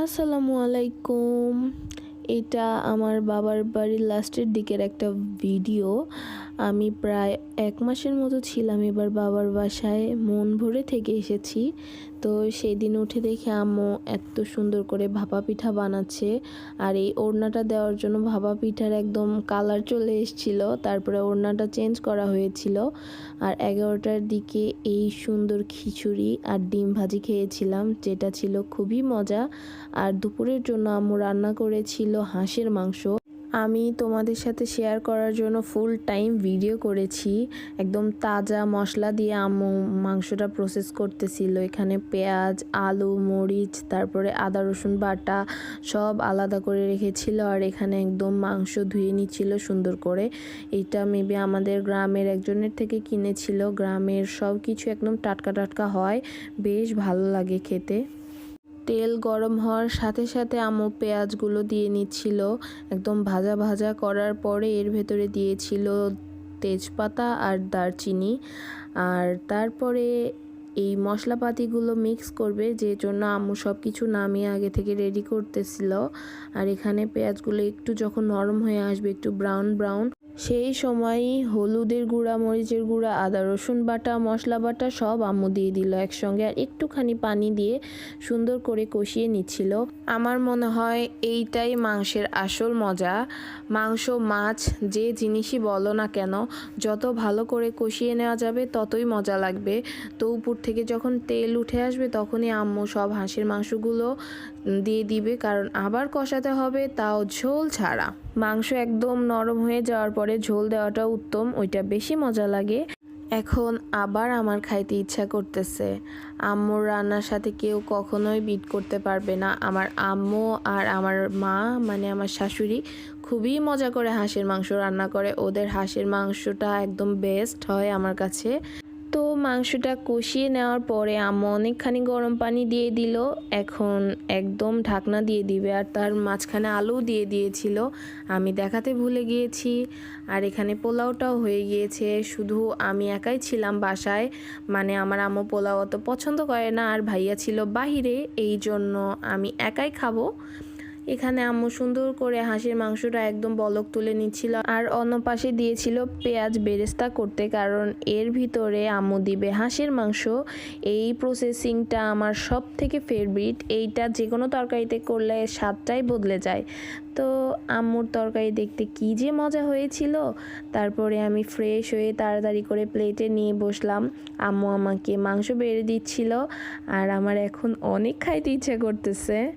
আসসালামু আলাইকুম। এটা আমার বাবার বাড়ির লাস্টের দিকের একটা ভিডিও। আমি প্রায় ১ মাসের মতো ছিলাম এবার বাবার বাসায়, মন ভরে থেকে এসেছি। তো সেদিন উঠে দেখি আম্মু এত সুন্দর করে ভাপা পিঠা বানাচ্ছে, আর এই ওড়নাটা দেওয়ার জন্য ভাপা পিঠার একদম কালার চলে এসেছিল। তারপরে ওড়নাটা চেঞ্জ করা হয়েছিল। আর ১১টার দিকে এই সুন্দর খিচুড়ি আর ডিম ভাজি খেয়েছিলাম, যেটা ছিল খুবই মজা। আর দুপুরের জন্য আম্মু রান্না করেছিল হাঁসের মাংস। আমি তোমাদের সাথে শেয়ার করার জন্য ফুল টাইম ভিডিও করেছি। একদম তাজা মশলা দিয়ে আম্মু মাংসটা প্রসেস করতেছিল। এখানে পেঁয়াজ, আলু, মরিচ, তারপরে আদা রসুন বাটা সব আলাদা করে রেখেছিল। আর এখানে একদম মাংস ধুয়ে নিচ্ছিল সুন্দর করে। এটা মেবি আমাদের গ্রামের একজনের থেকে কিনেছিল। গ্রামের সব কিছু একদম টাটকা টাটকা হয়, বেশ ভালো লাগে খেতে। তেল গরম হওয়ার সাথে সাথে আম্মু পেঁয়াজগুলো দিয়ে নিচ্ছিল। একদম ভাজা ভাজা করার পরে এর ভেতরে দিয়েছিল তেজপাতা আর দারচিনি। আর তারপরে এই মশলাপাতিগুলো মিক্স করবে, যে জন্য আম্মু সব কিছু নামিয়ে আগে থেকে রেডি করতেছিল। আর এখানে পেঁয়াজগুলো একটু যখন নরম হয়ে আসবে, একটু ব্রাউন ব্রাউন, সেই সময়ই হলুদের গুঁড়া, মরিচের গুঁড়া, আদা রসুন বাটা, মশলা বাটা সব আম্মু দিয়ে দিল একসঙ্গে। আর একটুখানি পানি দিয়ে সুন্দর করে কষিয়ে নিচ্ছিল। আমার মনে হয় এইটাই মাংসের আসল মজা। মাংস, মাছ, যে জিনিসই বলো না কেন, যত ভালো করে কষিয়ে নেওয়া যাবে ততই মজা লাগবে। তো উপর থেকে যখন তেল উঠে আসবে তখনই আম্মু সব হাঁসের মাংসগুলো দিয়ে দিবে, কারণ আবার কষাতে হবে, তাও ঝোল ছাড়া। মাংস একদম নরম হয়ে যাওয়ার পরে ঝোল দেওয়াটা উত্তম, ওইটা বেশি মজা লাগে। এখন আবার আমার খাইতে ইচ্ছা করতেছে। আম্মুর রান্নার সাথে কেউ কখনোই বিট করতে পারবে না। আমার আম্মু আর আমার মা, মানে আমার শাশুড়ি, খুবই মজা করে হাঁসের মাংস রান্না করে। ওদের হাঁসের মাংসটা একদম বেস্ট হয় আমার কাছে। তো মাংসটা কষিয়ে নেওয়ার পরে আম্মু অনেকখানি গরম পানি দিয়ে দিল। এখন একদম ঢাকনা দিয়ে দিবে। আর তার মাঝখানে আলু দিয়ে দিয়েছিল, আমি দেখাতে ভুলে গিয়েছি। আর এখানে পোলাওটাও হয়ে গিয়েছে। শুধু আমি একাই ছিলাম বাসায়, মানে আমার আম্মু পোলাও অত পছন্দ করে না, আর ভাইয়া ছিল বাহিরে, এই জন্য আমি একাই খাবো। এখানে আম্মু সুন্দর করে হাঁসের মাংসটা একদম বলক তুলে নিচ্ছিল। আর অন্য পাশে দিয়েছিল পেঁয়াজ বেরেস্তা করতে, কারণ এর ভিতরে আম্মু দিবে হাঁসের মাংস। এই প্রসেসিংটা আমার সব থেকে ফেভারিট। এইটা যে কোনো তরকারিতে করলে স্বাদটাই বদলে যায়। তো আম্মুর তরকারি দেখতে কী যে মজা হয়েছিল। তারপরে আমি ফ্রেশ হয়ে তাড়াতাড়ি করে প্লেটে নিয়ে বসলাম। আম্মু আমাকে মাংস বেড়ে দিচ্ছিল, আর আমার এখন অনেক খাইতে ইচ্ছা করতেছে।